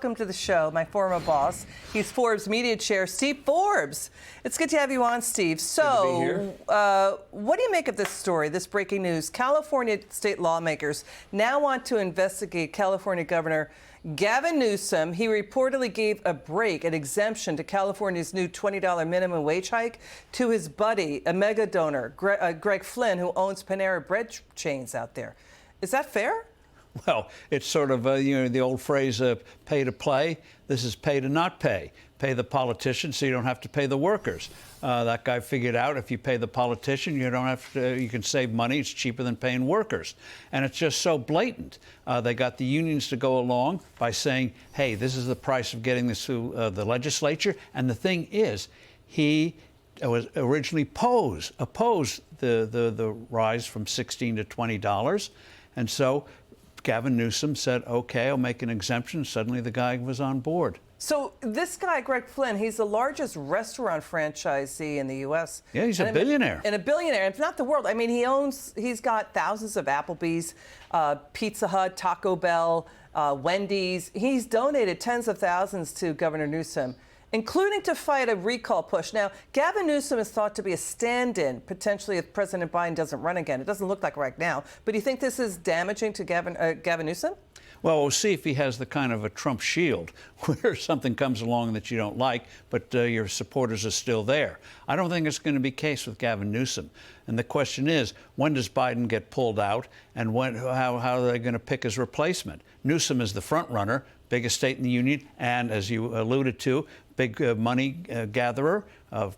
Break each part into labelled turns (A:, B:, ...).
A: welcome to the show my former boss. He's Forbes Media Chair, Steve Forbes. It's good to have you on, Steve. So, what do you make of this story, this breaking news? California state lawmakers now want to investigate California Governor Gavin Newsom. He reportedly gave a break, an exemption to California's new $20 minimum wage hike to his buddy, a mega donor, Greg Flynn, who owns Panera bread chains out there. Is that fair?
B: Well, it's sort of, the old phrase, pay to play. This is pay to not pay. Pay the politician so you don't have to pay the workers. That guy figured out if you pay the politician, you don't have to, you can save money. It's cheaper than paying workers. And it's just so blatant. They got the unions to go along by saying, hey, this is the price of getting this through the legislature. And the thing is, he was originally opposed the rise from $16 to $20. And so Gavin Newsom said, OK, I'll make an exemption. Suddenly the guy was on board. So
A: this guy, Greg Flynn, he's the largest restaurant franchisee in the U.S.
B: Yeah, he's a billionaire.
A: And a billionaire, if not the world. I mean, he's got thousands of Applebee's, Pizza Hut, Taco Bell, Wendy's. He's donated tens of thousands to Governor Newsom, including to fight a recall push. Now, Gavin Newsom is thought to be a stand-in, potentially, if President Biden doesn't run again. It doesn't look like right now. But do you think this is damaging to Gavin Newsom?
B: Well, we'll see if he has the kind of a Trump shield where something comes along that you don't like, but your supporters are still there. I don't think it's going to be the case with Gavin Newsom. And the question is, when does Biden get pulled out, and how are they going to pick his replacement? Newsom is the front runner, biggest state in the union, and as you alluded to, big money gatherer.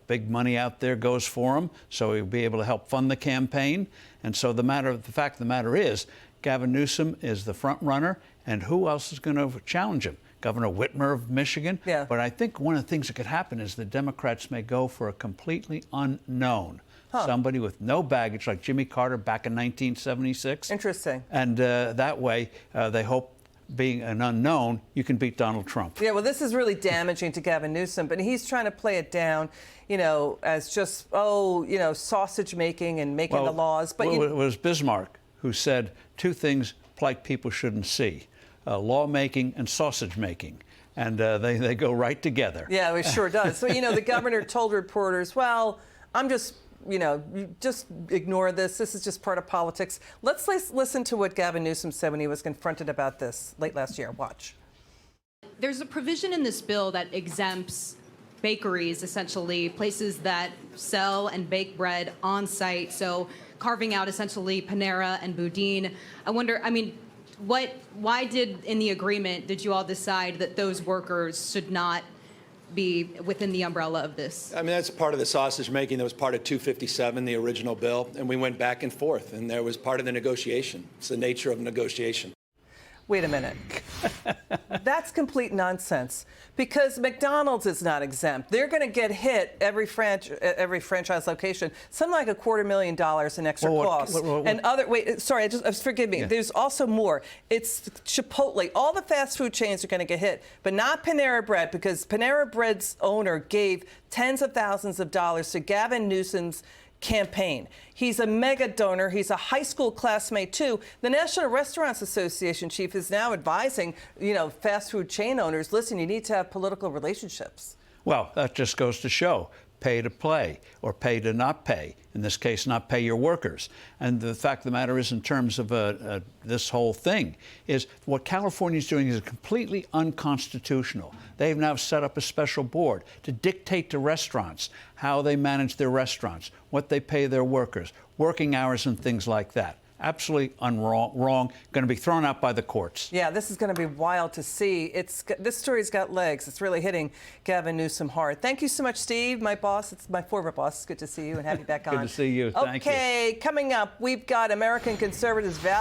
B: Big money out there goes for him, so he'll be able to help fund the campaign. And so the fact of the matter is, Gavin Newsom is the front runner, and who else is going to challenge him? Governor Whitmer of Michigan.
A: Yeah.
B: But I think one of the things that could happen is the Democrats may go for a completely unknown, somebody with no baggage, like Jimmy Carter back in 1976.
A: Interesting.
B: And that way, they hope, being an unknown, you can beat Donald Trump.
A: Yeah, well, this is really damaging to Gavin Newsom, but he's trying to play it down, as just, sausage making and making the laws. But
B: it was Bismarck who said two things polite people shouldn't see: lawmaking and sausage making. And they go right together.
A: Yeah, it sure does. So, the governor told reporters, well, I'm just, just ignore this. This is just part of politics. Let's listen to what Gavin Newsom said when he was confronted about this late last year. Watch.
C: There's a provision in this bill that exempts bakeries, essentially places that sell and bake bread on site. So carving out essentially Panera and Boudin. I wonder, why in the agreement did you all decide that those workers should not be within the umbrella of this?
D: That's part of the sausage making that was part of 257, the original bill, and we went back and forth, and there was part of the negotiation. It's the nature of negotiation.
A: Wait a minute. That's complete nonsense, because McDonald's is not exempt. They're going to get hit, every franchise location, something like $250,000 in extra costs. And forgive me, there's also more. It's Chipotle. All the fast food chains are going to get hit, but not Panera Bread, because Panera Bread's owner gave tens of thousands of dollars to Gavin Newsom's campaign. He's a mega donor. He's a high school classmate, too. The National Restaurants Association chief is now advising, fast food chain owners, listen, you need to have political relationships.
B: Well, that just goes to show pay to play, or pay to not pay. In this case, not pay your workers. And the fact of the matter is, in terms of this whole thing, is what California is doing is completely unconstitutional. They've now set up a special board to dictate to restaurants how they manage their restaurants, what they pay their workers, working hours and things like that. Absolutely wrong, going to be thrown out by the courts.
A: Yeah, this is going to be wild to see. This story's got legs. It's really hitting Gavin Newsom hard. Thank you so much, Steve, my boss. It's my former boss. It's good to see you and have you back on.
B: Good to see you. Thank you.
A: Okay, coming up, we've got American conservatives' value.